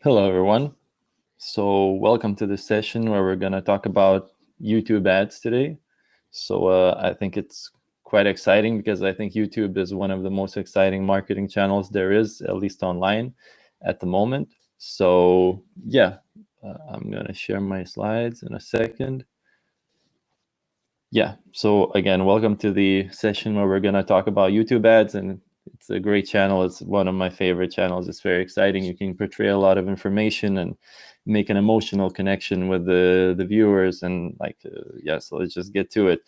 Hello, everyone. So welcome to this session where we're going to talk about YouTube ads today. So I think it's quite exciting because I think YouTube is one of the most exciting marketing channels there is, at least online at the moment. So yeah, I'm going to share my slides in a second. Yeah, so again, welcome to the session where we're going to talk about YouTube ads, and it's a great channel. It's one of my favorite channels. It's very exciting. You can portray a lot of information and make an emotional connection with the viewers, and so let's just get to it.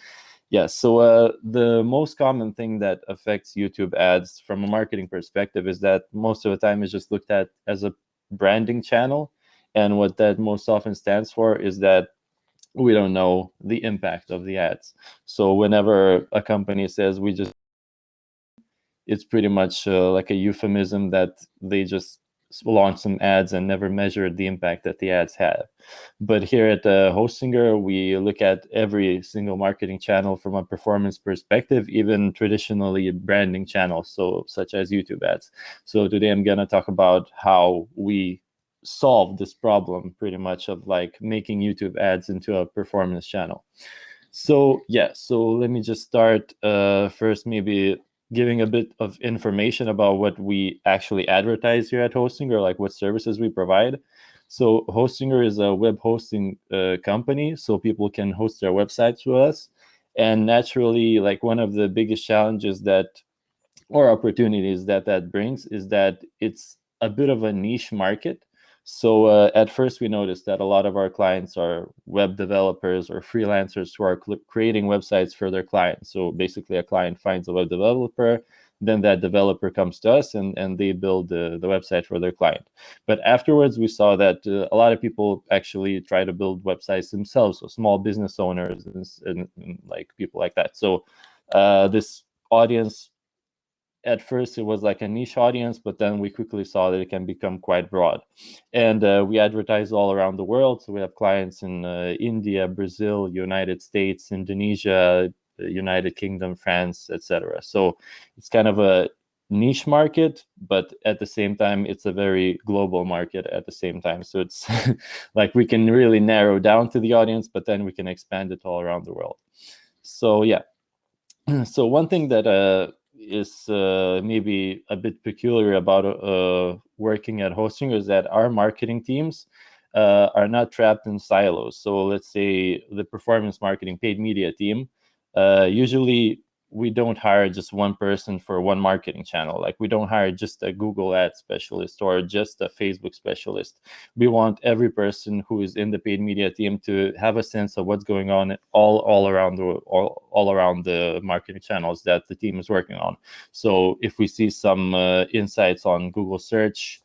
Yeah, so the most common thing that affects YouTube ads from a marketing perspective is that most of the time it's just looked at as a branding channel, and what that most often stands for is that we don't know the impact of the ads. So whenever a company says it's pretty much like a euphemism that they just launched some ads and never measured the impact that the ads have. But here at Hostinger, we look at every single marketing channel from a performance perspective, even traditionally branding channels, so such as YouTube ads. So today I'm gonna talk about how we solve this problem pretty much of like making YouTube ads into a performance channel. So yeah, so let me just start first maybe giving a bit of information about what we actually advertise here at Hostinger, like what services we provide. So Hostinger is a web hosting company, so people can host their websites with us. And naturally, like one of the biggest challenges or opportunities that brings is that it's a bit of a niche market. So at first we noticed that a lot of our clients are web developers or freelancers who are creating websites for their clients. So basically a client finds a web developer, then that developer comes to us and they build the website for their client. But afterwards we saw that a lot of people actually try to build websites themselves, so small business owners and like people like that. So this audience, at first it was like a niche audience, but then we quickly saw that it can become quite broad. And we advertise all around the world. So we have clients in India, Brazil, United States, Indonesia, United Kingdom, France, etc. So it's kind of a niche market, but at the same time, it's a very global market at the same time. So it's like we can really narrow down to the audience, but then we can expand it all around the world. So yeah. So one thing that is maybe a bit peculiar about working at Hostinger is that our marketing teams are not trapped in silos. So let's say the performance marketing paid media team, usually we don't hire just one person for one marketing channel. Like we don't hire just a Google ad specialist or just a Facebook specialist. We want every person who is in the paid media team to have a sense of what's going on all around the marketing channels that the team is working on. So if we see some insights on Google search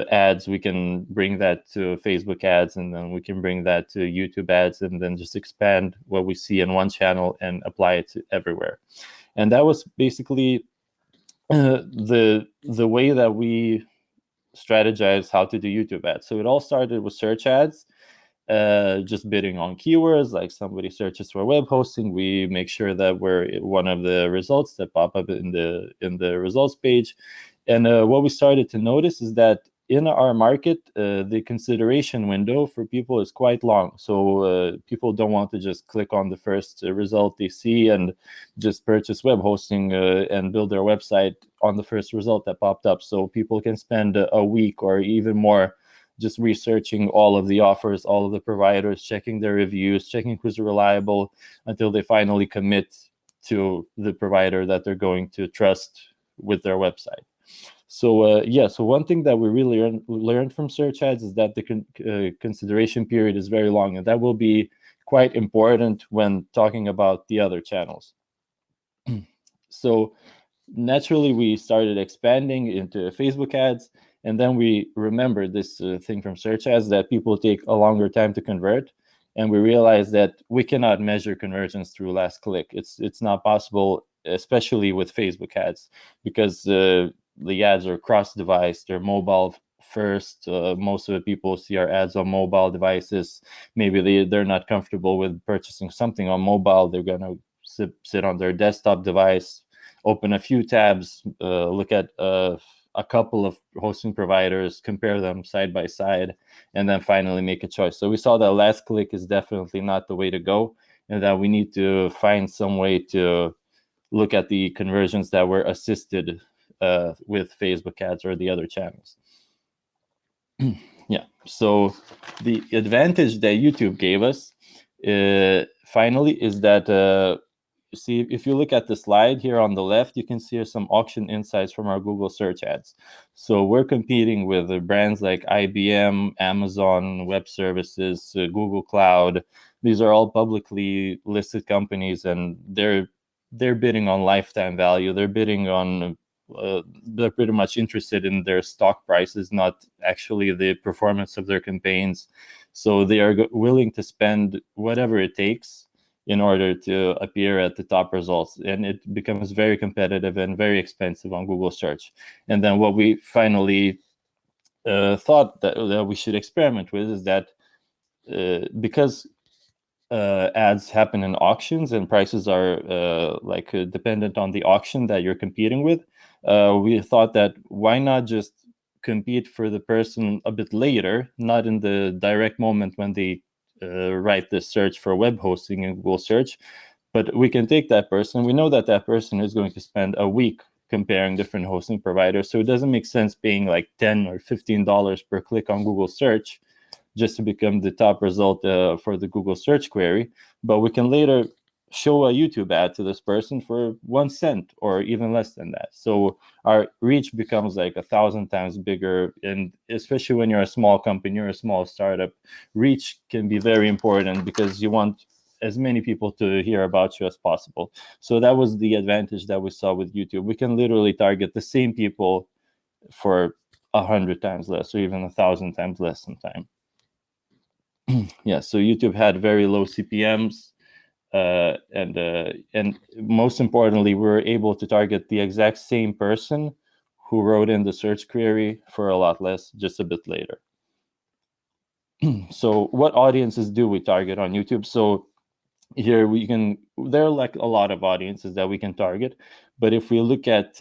ads, we can bring that to Facebook ads, and then we can bring that to YouTube ads, and then just expand what we see in one channel and apply it to everywhere. And that was basically the way that we strategize how to do YouTube ads. So it all started with search ads, just bidding on keywords. Like somebody searches for web hosting, we make sure that we're one of the results that pop up in the results page. And what we started to notice is that in our market, the consideration window for people is quite long. So people don't want to just click on the first result they see and just purchase web hosting and build their website on the first result that popped up. So people can spend a week or even more just researching all of the offers, all of the providers, checking their reviews, checking who's reliable until they finally commit to the provider that they're going to trust with their website. So so one thing that we really learned from search ads is that the consideration period is very long, and that will be quite important when talking about the other channels. So naturally, we started expanding into Facebook ads, and then we remembered this thing from search ads that people take a longer time to convert. And we realized that we cannot measure conversions through last click. It's not possible, especially with Facebook ads, because the ads are cross-device, they're mobile first. Most of the people see our ads on mobile devices. Maybe they're not comfortable with purchasing something on mobile. They're gonna sit on their desktop device, open a few tabs, look at a couple of hosting providers, compare them side by side, and then finally make a choice. So we saw that last click is definitely not the way to go, and that we need to find some way to look at the conversions that were assisted with Facebook ads or the other channels. Yeah, so the advantage that YouTube gave us finally is that see, if you look at the slide here on the left, you can see some auction insights from our Google search ads. So we're competing with brands like IBM, Amazon Web Services, Google Cloud. These are all publicly listed companies, and they're bidding on lifetime value. They're bidding on they're pretty much interested in their stock prices, not actually the performance of their campaigns. So they are willing to spend whatever it takes in order to appear at the top results. And it becomes very competitive and very expensive on Google search. And then what we finally thought that we should experiment with is that because ads happen in auctions and prices are dependent on the auction that you're competing with, we thought that why not just compete for the person a bit later, not in the direct moment when they write the search for web hosting in Google search, but we can take that person. We know that that person is going to spend a week comparing different hosting providers, so it doesn't make sense paying like $10 or $15 per click on Google search just to become the top result for the Google search query. But we can later show a YouTube ad to this person for 1 cent or even less than that. So our reach becomes like 1,000 times bigger. And especially when you're a small company or a small startup, reach can be very important because you want as many people to hear about you as possible. So that was the advantage that we saw with YouTube. We can literally target the same people for 100 times less or even 1,000 times less in time. Yeah, so YouTube had very low CPMs, and most importantly, we were able to target the exact same person who wrote in the search query for a lot less, just a bit later. So what audiences do we target on YouTube? So here there are like a lot of audiences that we can target, but if we look at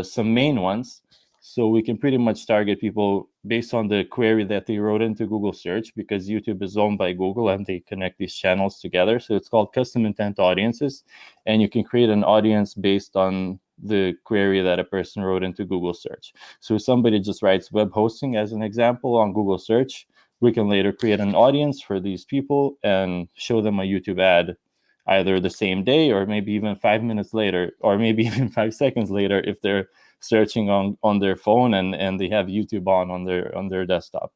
some main ones, so we can pretty much target people based on the query that they wrote into Google search, because YouTube is owned by Google and they connect these channels together. So it's called custom intent audiences, and you can create an audience based on the query that a person wrote into Google search. So if somebody just writes web hosting as an example on Google search, we can later create an audience for these people and show them a YouTube ad either the same day or maybe even 5 minutes later, or maybe even 5 seconds later if they're searching on their phone and they have YouTube on their desktop.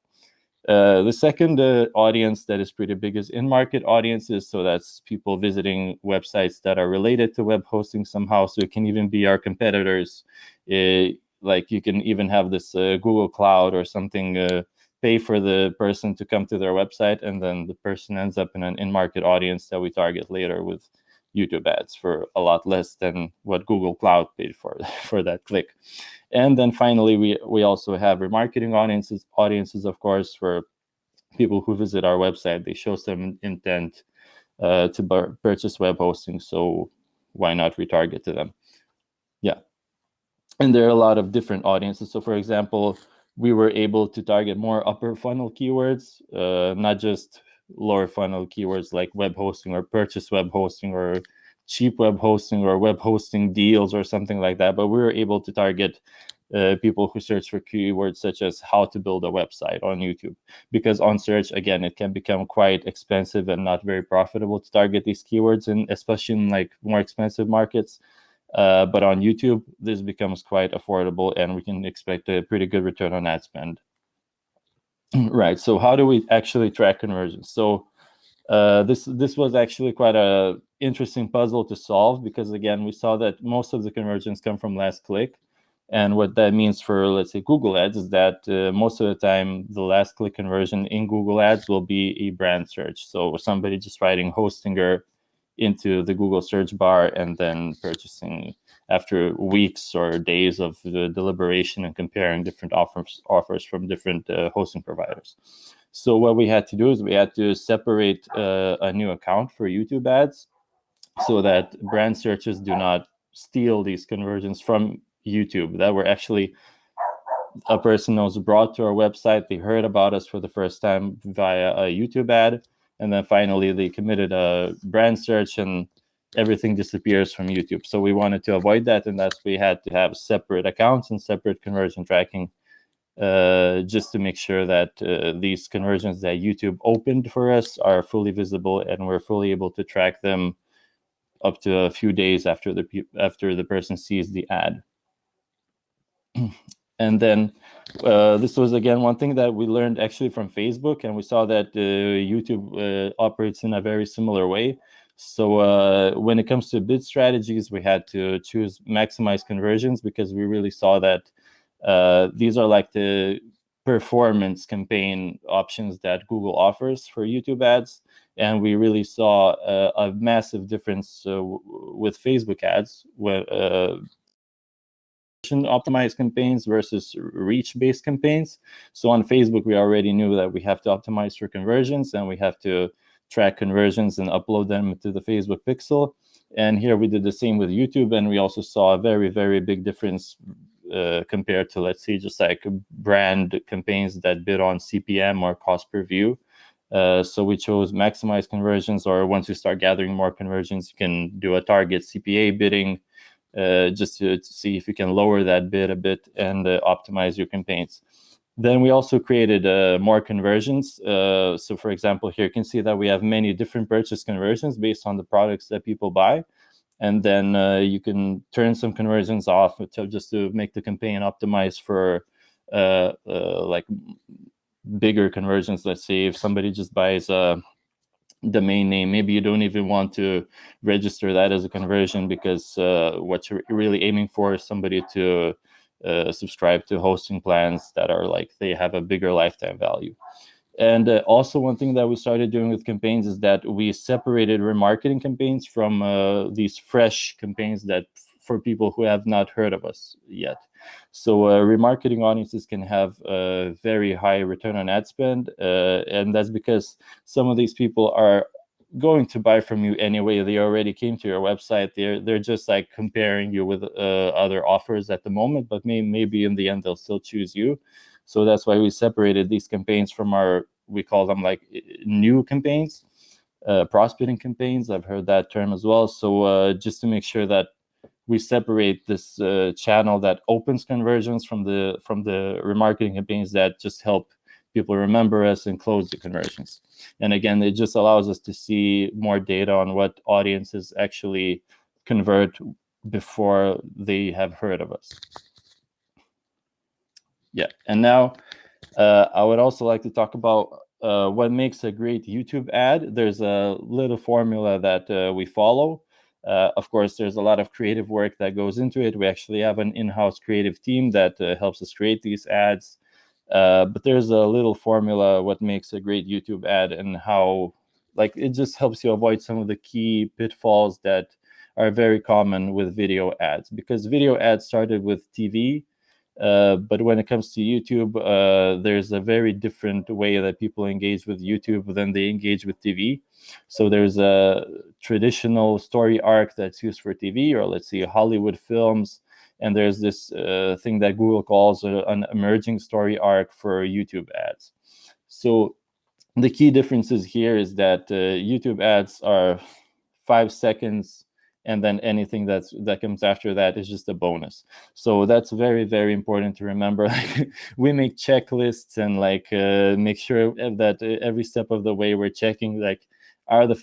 The second audience that is pretty big is in-market audiences. So that's people visiting websites that are related to web hosting somehow. So it can even be our competitors. Like you can even have this Google Cloud or something pay for the person to come to their website, and then the person ends up in an in-market audience that we target later with YouTube ads for a lot less than what Google Cloud paid for that click. And then finally, we also have remarketing audiences, of course, for people who visit our website. They show some intent to purchase web hosting, so why not retarget to them? Yeah. And there are a lot of different audiences. So for example, we were able to target more upper funnel keywords, not just lower funnel keywords like web hosting or purchase web hosting or cheap web hosting or web hosting deals or something like that. But we were able to target people who search for keywords such as how to build a website on YouTube, because on search, again, it can become quite expensive and not very profitable to target these keywords, and especially in like more expensive markets. But on YouTube, this becomes quite affordable, and we can expect a pretty good return on ad spend. Right. So how do we actually track conversions? So this was actually quite a interesting puzzle to solve, because again, we saw that most of the conversions come from last click. And what that means for, let's say, Google Ads is that most of the time, the last click conversion in Google Ads will be a brand search. So somebody just writing Hostinger into the Google search bar and then purchasing after weeks or days of the deliberation and comparing different offers from different hosting providers. So what we had to do is we had to separate a new account for YouTube ads so that brand searches do not steal these conversions from YouTube that were actually a person was brought to our website, they heard about us for the first time via a YouTube ad, and then finally they committed a brand search and everything disappears from YouTube. So we wanted to avoid that, and that's we had to have separate accounts and separate conversion tracking, just to make sure that these conversions that YouTube opened for us are fully visible and we're fully able to track them up to a few days after the person sees the ad. And then this was, again, one thing that we learned actually from Facebook, and we saw that YouTube operates in a very similar way. So when it comes to bid strategies, we had to choose maximize conversions, because we really saw that these are like the performance campaign options that Google offers for YouTube ads. And we really saw a massive difference with Facebook ads, where optimized campaigns versus reach-based campaigns. So on Facebook, we already knew that we have to optimize for conversions, and we have to track conversions and upload them to the Facebook pixel. And here we did the same with YouTube, and we also saw a very, very big difference compared to, let's say, just like brand campaigns that bid on CPM or cost per view. So we chose maximize conversions, or once you start gathering more conversions, you can do a target CPA bidding, just to see if you can lower that bid a bit and optimize your campaigns. Then we also created more conversions. So for example, here you can see that we have many different purchase conversions based on the products that people buy. And then you can turn some conversions off just to make the campaign optimize for like bigger conversions. Let's say if somebody just buys a domain name, maybe you don't even want to register that as a conversion, because what you're really aiming for is somebody to subscribe to hosting plans that are like, they have a bigger lifetime value. And also one thing that we started doing with campaigns is that we separated remarketing campaigns from these fresh campaigns that for people who have not heard of us yet. So remarketing audiences can have a very high return on ad spend, and that's because some of these people are going to buy from you anyway. They already came to your website. They're just like comparing you with other offers at the moment, but maybe in the end they'll still choose you. So that's why we separated these campaigns from we call them like new campaigns, prospecting campaigns. I've heard that term as well. So just to make sure that we separate this channel that opens conversions from the remarketing campaigns that just help people remember us and close the conversions. And again, it just allows us to see more data on what audiences actually convert before they have heard of us. Yeah, and now I would also like to talk about what makes a great YouTube ad. There's a little formula that we follow. Of course, there's a lot of creative work that goes into it. We actually have an in-house creative team that helps us create these ads. But there's a little formula what makes a great YouTube ad, and how like it just helps you avoid some of the key pitfalls that are very common with video ads, because video ads started with TV. But when it comes to YouTube, there's a very different way that people engage with YouTube than they engage with TV. So there's a traditional story arc that's used for TV, or let's say Hollywood films. And there's this thing that Google calls an emerging story arc for YouTube ads. So the key differences here is that YouTube ads are 5 seconds, and then anything that comes after that is just a bonus. So that's very, very important to remember. Like, we make checklists and like make sure that every step of the way we're checking, like, are the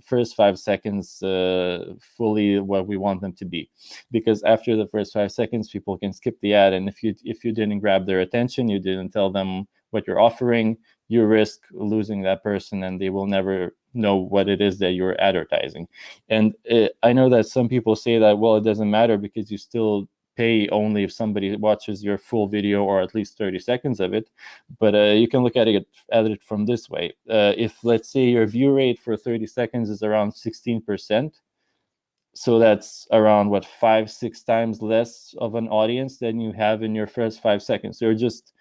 first 5 seconds fully what we want them to be? Because after the first 5 seconds, people can skip the ad, and if you didn't grab their attention, you didn't tell them what you're offering, you risk losing that person, and they will never know what it is that you're advertising. And I know that some people say that, well, it doesn't matter because you still pay only if somebody watches your full video or at least 30 seconds of it. But you can look at it from this way. If, let's say, your view rate for 30 seconds is around 16%, so that's around, what, 5-6 times less of an audience than you have in your first 5 seconds. So you're just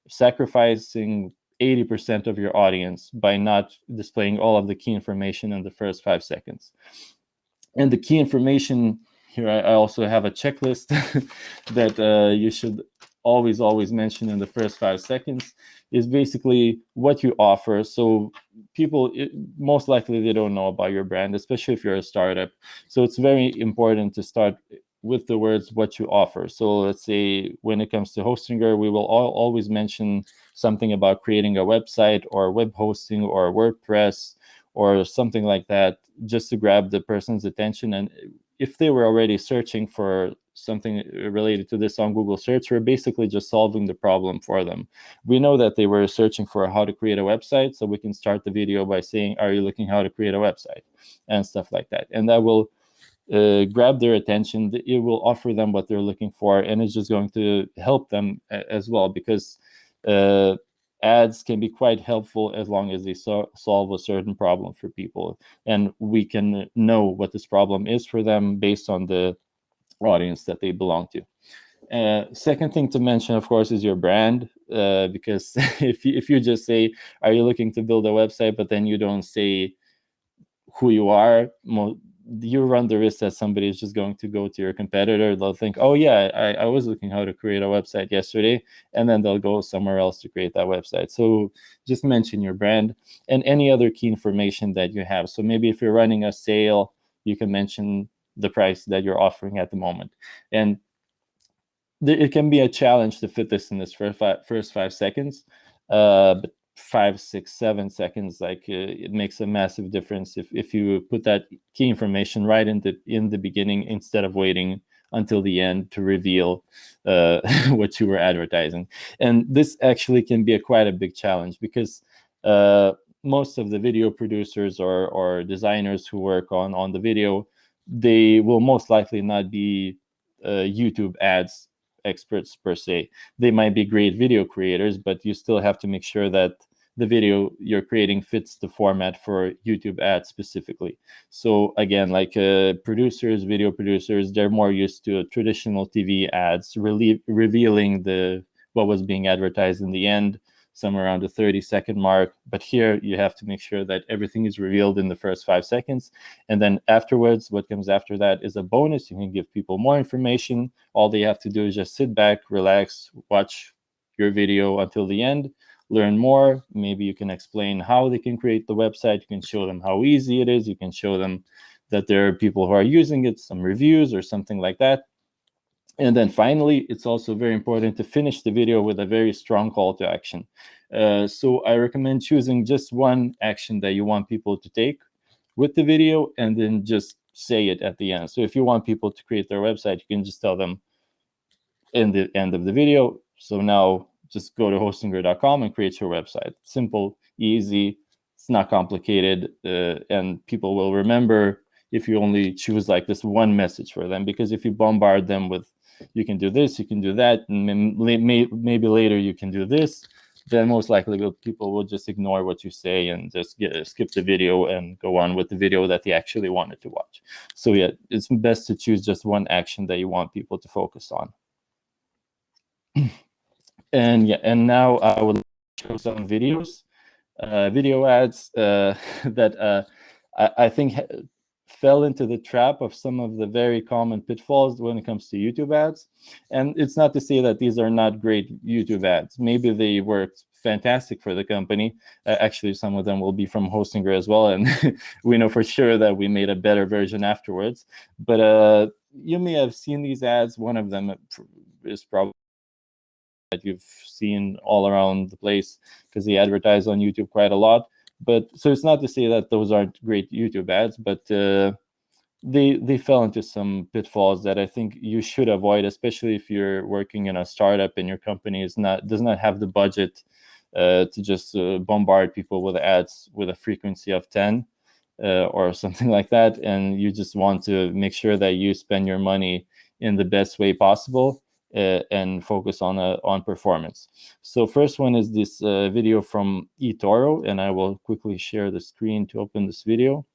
sacrificing 80% of your audience by not displaying all of the key information in the first 5 seconds. And the key information here, I also have a checklist that you should always mention in the first 5 seconds is basically what you offer. So people, most likely they don't know about your brand, especially if you're a startup. So it's very important to start with the words what you offer. So let's say when it comes to Hostinger, we will always mention something about creating a website or web hosting or WordPress or something like that, just to grab the person's attention. And if they were already searching for something related to this on Google search, we're basically just solving the problem for them. We know that they were searching for how to create a website, so we can start the video by saying, are you looking how to create a website, and stuff like that. And that will grab their attention. It will offer them what they're looking for, and it's just going to help them as well, because ads can be quite helpful as long as they solve a certain problem for people, and we can know what this problem is for them based on the audience that they belong to. Second thing to mention, of course, is your brand, because if you just say, are you looking to build a website, but then you don't say who you are, you run the risk that somebody is just going to go to your competitor. They'll think, oh yeah, I was looking how to create a website yesterday, and then they'll go somewhere else to create that website. So just mention your brand and any other key information that you have. So maybe if you're running a sale, you can mention the price that you're offering at the moment. And it can be a challenge to fit this in this first 5 seconds, but 5, 6, 7 seconds, it makes a massive difference if you put that key information right in the beginning, instead of waiting until the end to reveal what you were advertising. And this actually can be quite a big challenge, because most of the video producers or designers who work on the video, they will most likely not be YouTube ads experts per se. They might be great video creators, but you still have to make sure that the video you're creating fits the format for YouTube ads specifically. So again, video producers, they're more used to traditional TV ads, revealing what was being advertised in the end, somewhere around the 30-second mark. But here you have to make sure that everything is revealed in the first 5 seconds. And then afterwards, what comes after that is a bonus. You can give people more information. All they have to do is just sit back, relax, watch your video until the end, learn more. Maybe you can explain how they can create the website. You can show them how easy it is. You can show them that there are people who are using it, some reviews or something like that. And then finally, it's also very important to finish the video with a very strong call to action. So I recommend choosing just one action that you want people to take with the video, and then just say it at the end. So if you want people to create their website, you can just tell them in the end of the video, so now just go to hostinger.com and create your website. Simple, easy, it's not complicated, and people will remember if you only choose this one message for them. Because if you bombard them with, you can do this, you can do that, and maybe later you can do this, then most likely people will just ignore what you say and just skip the video and go on with the video that they actually wanted to watch. So yeah, it's best to choose just one action that you want people to focus on. And now I would show some videos, video ads that I think fell into the trap of some of the very common pitfalls when it comes to YouTube ads. And it's not to say that these are not great YouTube ads. Maybe they worked fantastic for the company. Actually, some of them will be from Hostinger as well, and we know for sure that we made a better version afterwards. But you may have seen these ads. One of them is probably that you've seen all around the place, because they advertise on YouTube quite a lot. But so it's not to say that those aren't great YouTube ads, but they fell into some pitfalls that I think you should avoid, especially if you're working in a startup and your company does not have the budget to just bombard people with ads with a frequency of 10 or something like that, and you just want to make sure that you spend your money in the best way possible. And focus on performance. So first one is this video from eToro, and I will quickly share the screen to open this video.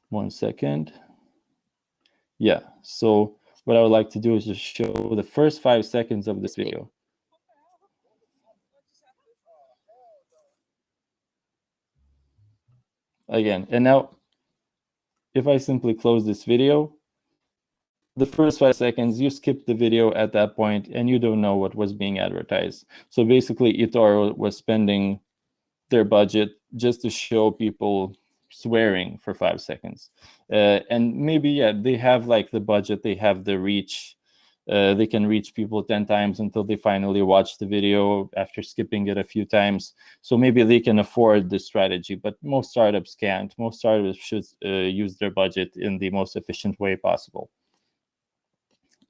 1 second. Yeah, so what I would like to do is just show the first 5 seconds of this video. Again, and now if I simply close this video, the first 5 seconds, you skip the video at that point and you don't know what was being advertised. So basically, eToro was spending their budget just to show people swearing for 5 seconds. And maybe, yeah, they have like the budget, they have the reach. They can reach people 10 times until they finally watch the video after skipping it a few times. So maybe they can afford this strategy, but most startups can't. Most startups should use their budget in the most efficient way possible.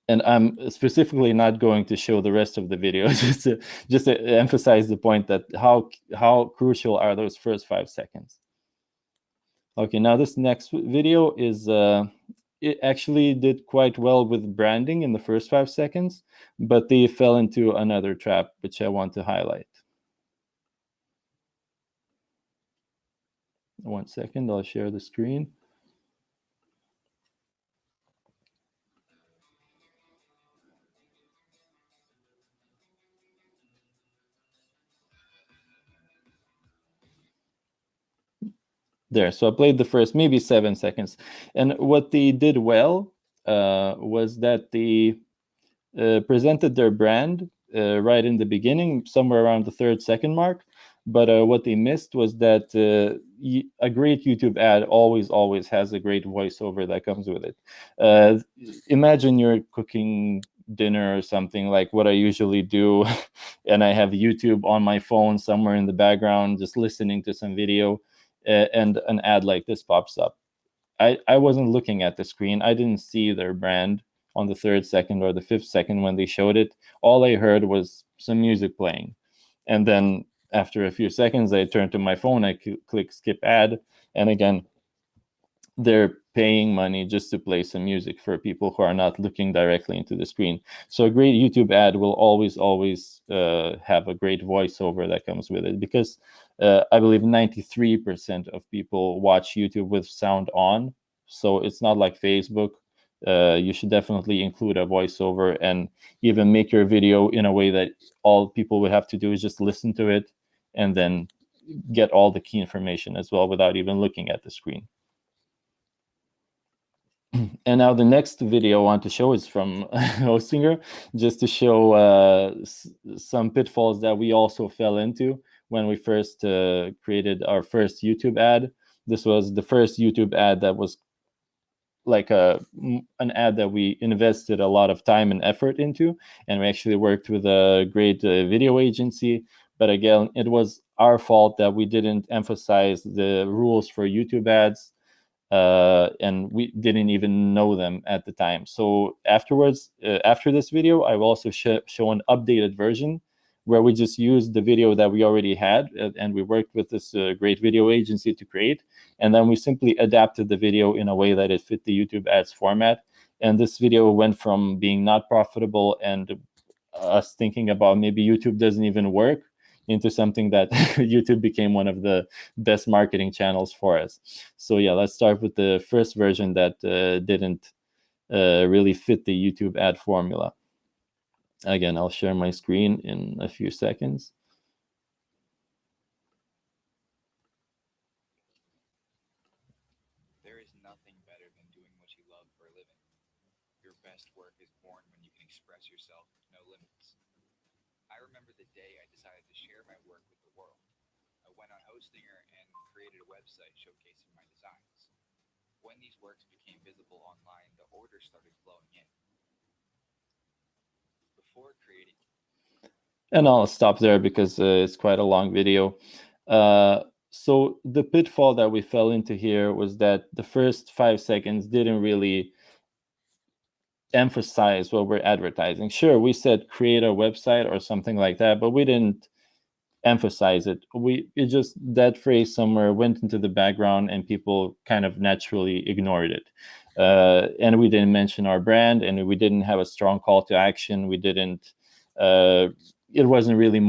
And I'm specifically not going to show the rest of the video, just to emphasize the point that how crucial are those first 5 seconds. Okay, now this next video is it actually did quite well with branding in the first 5 seconds, but they fell into another trap, which I want to highlight. 1 second, I'll share the screen. There, so I played the first maybe 7 seconds. And what they did well was that they presented their brand right in the beginning, somewhere around the 3rd second mark. But what they missed was that a great YouTube ad always has a great voiceover that comes with it. Imagine you're cooking dinner or something, like what I usually do, and I have YouTube on my phone somewhere in the background, just listening to some video, and an ad like this pops up. I wasn't looking at the screen. I didn't see their brand on the 3rd second or the 5th second when they showed it. All I heard was some music playing. And then after a few seconds, I turned to my phone, I click skip ad. And again, they're paying money just to play some music for people who are not looking directly into the screen. So a great YouTube ad will always have a great voiceover that comes with it, because I believe 93% of people watch YouTube with sound on. So it's not like Facebook. You should definitely include a voiceover, and even make your video in a way that all people would have to do is just listen to it and then get all the key information as well without even looking at the screen. And now the next video I want to show is from Hostinger, just to show some pitfalls that we also fell into when we first created our first YouTube ad. This was the first YouTube ad that was like an ad that we invested a lot of time and effort into, and we actually worked with a great video agency. But again, it was our fault that we didn't emphasize the rules for YouTube ads. And we didn't even know them at the time. So afterwards, after this video, I will also show an updated version where we just used the video that we already had, and we worked with this great video agency to create. And then we simply adapted the video in a way that it fit the YouTube ads format. And this video went from being not profitable and us thinking about maybe YouTube doesn't even work, into something that YouTube became one of the best marketing channels for us. So yeah, let's start with the first version that didn't really fit the YouTube ad formula. Again, I'll share my screen in a few seconds. There is nothing better than doing what you love for a living. Your best work is born when you can express yourself with no limits. I remember the day I decided to share my work with the world. I went on Hostinger and created a website showcasing my designs. When these works became visible online, the orders started flowing in. Before creating... And I'll stop there because it's quite a long video. So the pitfall that we fell into here was that the first 5 seconds didn't really emphasize what we're advertising. Sure, we said create a website or something like that, but we didn't emphasize it. It just, that phrase somewhere went into the background and people kind of naturally ignored it. And we didn't mention our brand, and we didn't have a strong call to action. We didn't it wasn't really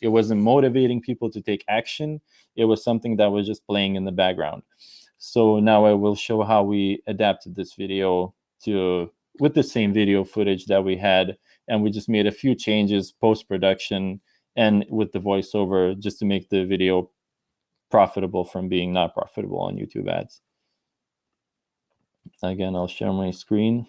it wasn't motivating people to take action. It was something that was just playing in the background. So now I will show how we adapted this video with the same video footage that we had, and we just made a few changes post-production and with the voiceover, just to make the video profitable from being not profitable on YouTube ads. Again, I'll share my screen.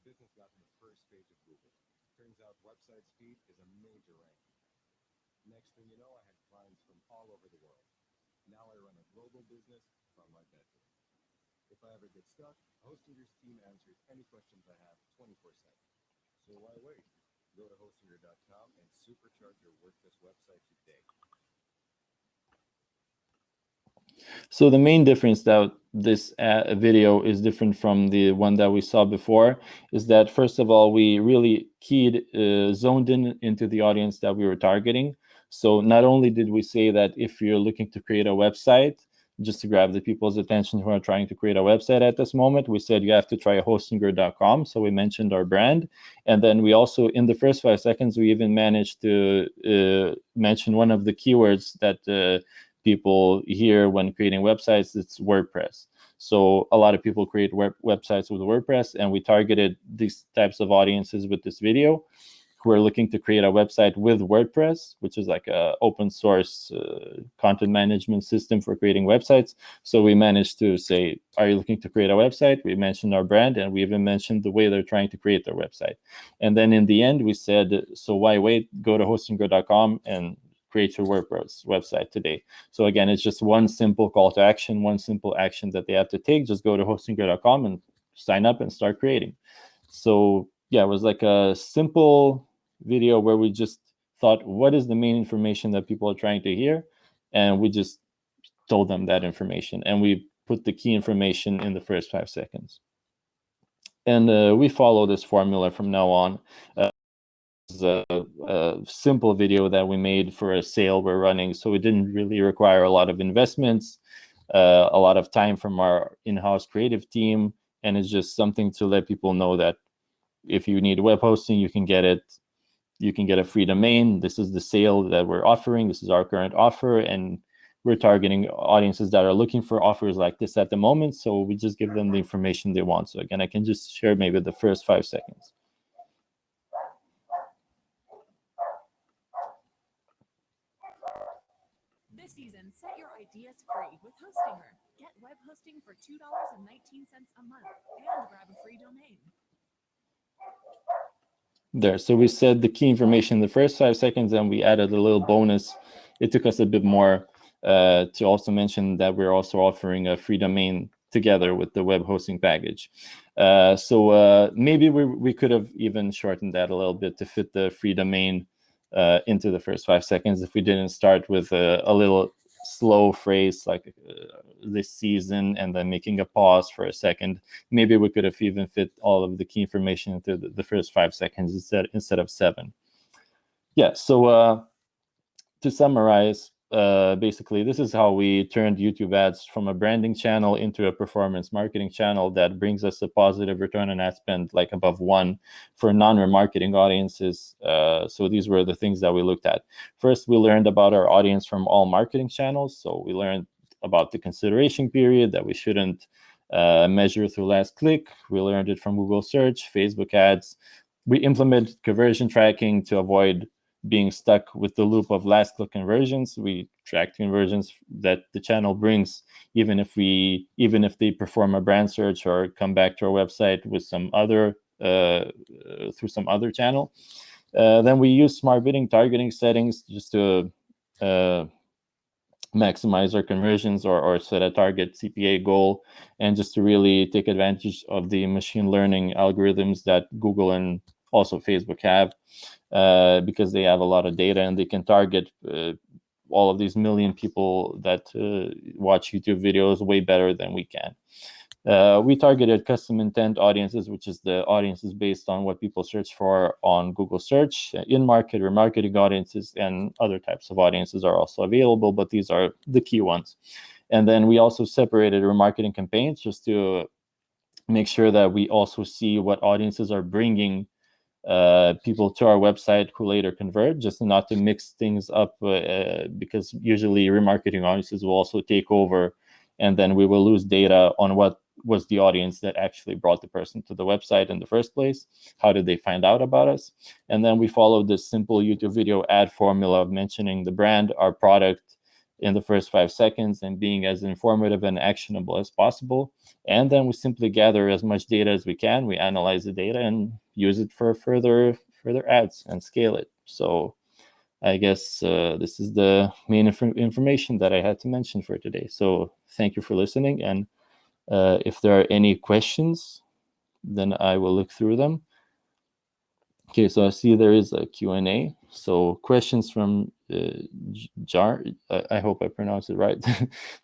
business got to the first page of Google. Turns out website speed is a major rank. Next thing you know, I had clients from all over the world. Now I run a global business from my bedroom. If I ever get stuck, Hostinger's team answers any questions I have 24/7. So why wait? Go to hostinger.com and supercharge your WordPress website today. So the main difference that this video is different from the one that we saw before is that, first of all, we really zoned in into the audience that we were targeting. So not only did we say that if you're looking to create a website, just to grab the people's attention who are trying to create a website at this moment, we said you have to try hostinger.com. So we mentioned our brand. And then we also, in the first 5 seconds, we even managed to mention one of the keywords that people hear when creating websites. It's WordPress. So a lot of people create websites with WordPress, and we targeted these types of audiences with this video who are looking to create a website with WordPress, which is like a open source content management system for creating websites. So we managed to say, are you looking to create a website? We mentioned our brand, and we even mentioned the way they're trying to create their website. And then in the end, we said, so why wait? Go to hostinger.com and create your WordPress website today. So again, it's just one simple call to action, one simple action that they have to take. Just go to hostinger.com and sign up and start creating. So yeah, it was like a simple video where we just thought, what is the main information that people are trying to hear? And we just told them that information, and we put the key information in the first 5 seconds. And we follow this formula from now on. It's a simple video that we made for a sale we're running, so it didn't really require a lot of investments, a lot of time from our in-house creative team, and it's just something to let people know that if you need web hosting, you can get it. You can get a free domain. This is the sale that we're offering. This is our current offer, and we're targeting audiences that are looking for offers like this at the moment. So we just give them the information they want. So again, I can just share maybe the first 5 seconds. This season, set your ideas free with Hostinger. Get web hosting for $2.19 a month and grab a free domain. There, so we said the key information in the first 5 seconds, and we added a little bonus. It took us a bit more to also mention that we're also offering a free domain together with the web hosting package. So maybe we could have even shortened that a little bit to fit the free domain into the first 5 seconds if we didn't start with a little slow phrase like this season and then making a pause for a second. Maybe we could have even fit all of the key information into the first 5 seconds instead of 7. Yeah, so to summarize, basically, this is how we turned YouTube ads from a branding channel into a performance marketing channel that brings us a positive return on ad spend, like above 1 for non-remarketing audiences. So these were the things that we looked at. First, we learned about our audience from all marketing channels. So we learned about the consideration period, that we shouldn't measure through last click. We learned it from Google search, Facebook ads. We implemented conversion tracking to avoid being stuck with the loop of last click conversions. We track conversions that the channel brings, even if they perform a brand search or come back to our website with some other through some other channel. Then we use smart bidding targeting settings just to maximize our conversions or set a target CPA goal, and just to really take advantage of the machine learning algorithms that Google and also Facebook have, because they have a lot of data and they can target all of these million people that watch YouTube videos way better than we can. We targeted custom intent audiences, which is the audiences based on what people search for on Google search. In-market, remarketing audiences, and other types of audiences are also available, but these are the key ones. And then we also separated remarketing campaigns just to make sure that we also see what audiences are bringing people to our website who later convert, just not to mix things up, because usually remarketing audiences will also take over, and then we will lose data on what was the audience that actually brought the person to the website in the first place. How did they find out about us? And then we followed this simple YouTube video ad formula of mentioning the brand, our product, in the first 5 seconds and being as informative and actionable as possible. And then we simply gather as much data as we can. We analyze the data and use it for further ads and scale it. So I guess this is the main information that I had to mention for today. So thank you for listening. And if there are any questions, then I will look through them. Okay, so I see there is a Q&A. So questions from Jarn, I hope I pronounced it right.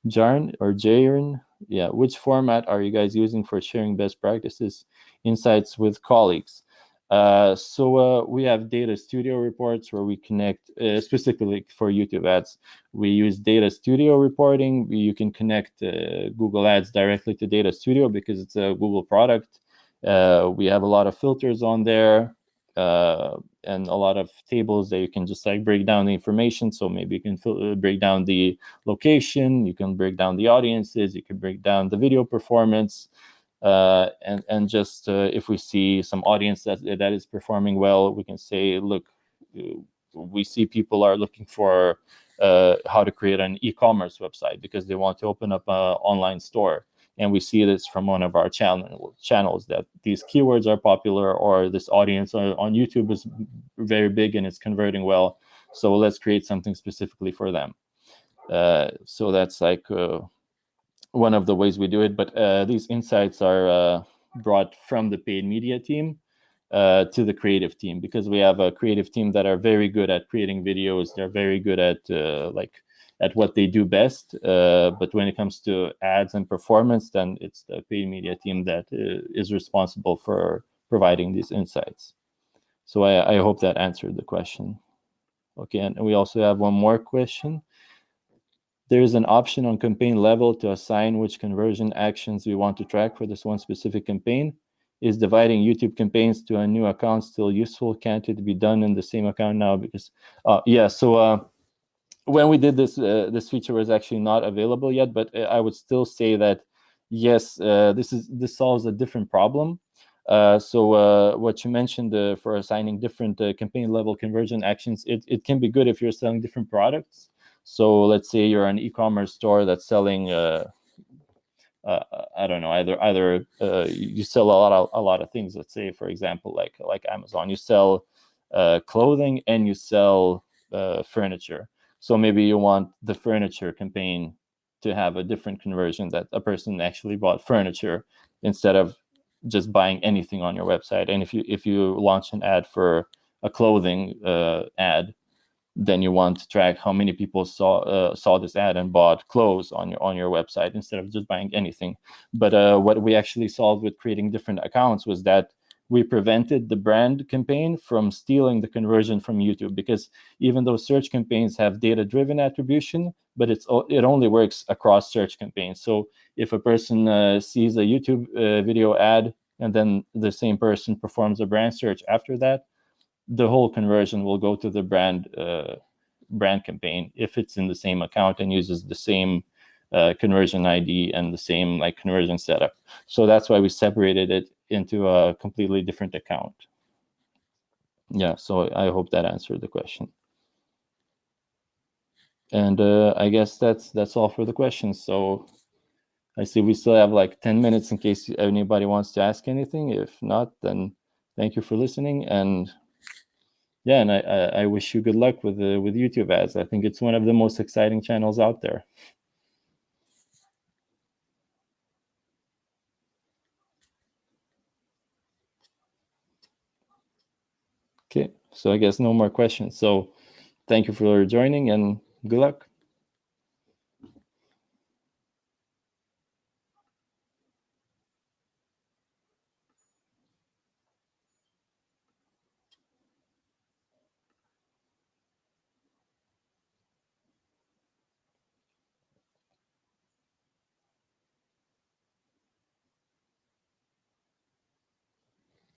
Jarn or Jaron. Yeah, which format are you guys using for sharing best practices, insights with colleagues? So we have data studio reports where we connect, specifically for YouTube ads. We use data studio reporting. You can connect Google Ads directly to data studio because it's a Google product. We have a lot of filters on there. And a lot of tables that you can just like break down the information. So maybe you can break down the location, you can break down the audiences, you can break down the video performance, and just if we see some audience that is performing well, we can say, look, we see people are looking for how to create an e-commerce website because they want to open up an online store. And we see this from one of our channels that these keywords are popular, or this audience on YouTube is very big and it's converting well. So let's create something specifically for them. So that's like one of the ways we do it. But these insights are brought from the paid media team to the creative team, because we have a creative team that are very good at creating videos. They're very good at what they do best. But when it comes to ads and performance, then it's the paid media team that is responsible for providing these insights. So I hope that answered the question. Okay, and we also have one more question. There is an option on campaign level to assign which conversion actions we want to track for this one specific campaign. Is dividing YouTube campaigns to a new account still useful? Can't it be done in the same account now? Because yeah, so when we did this, this feature was actually not available yet, but I would still say that yes, this solves a different problem. So what you mentioned for assigning different campaign level conversion actions, it can be good if you're selling different products. So let's say you're an e-commerce store that's selling I don't know, either you sell a lot of things. Let's say, for example, like Amazon, you sell clothing and you sell furniture. So maybe you want the furniture campaign to have a different conversion, that a person actually bought furniture instead of just buying anything on your website. And if you launch an ad for a clothing ad, then you want to track how many people saw this ad and bought clothes on your website instead of just buying anything. But what we actually solved with creating different accounts was that we prevented the brand campaign from stealing the conversion from YouTube, because even though search campaigns have data-driven attribution, but it only works across search campaigns. So if a person sees a YouTube video ad and then the same person performs a brand search after that, the whole conversion will go to the brand campaign if it's in the same account and uses the same conversion ID and the same like conversion setup. So that's why we separated it into a completely different account. Yeah, so I hope that answered the question. And I guess that's all for the questions. So I see we still have like 10 minutes in case anybody wants to ask anything. If not, then thank you for listening. And yeah, and I wish you good luck with YouTube ads. I think it's one of the most exciting channels out there. Okay, so I guess no more questions. So thank you for joining and good luck.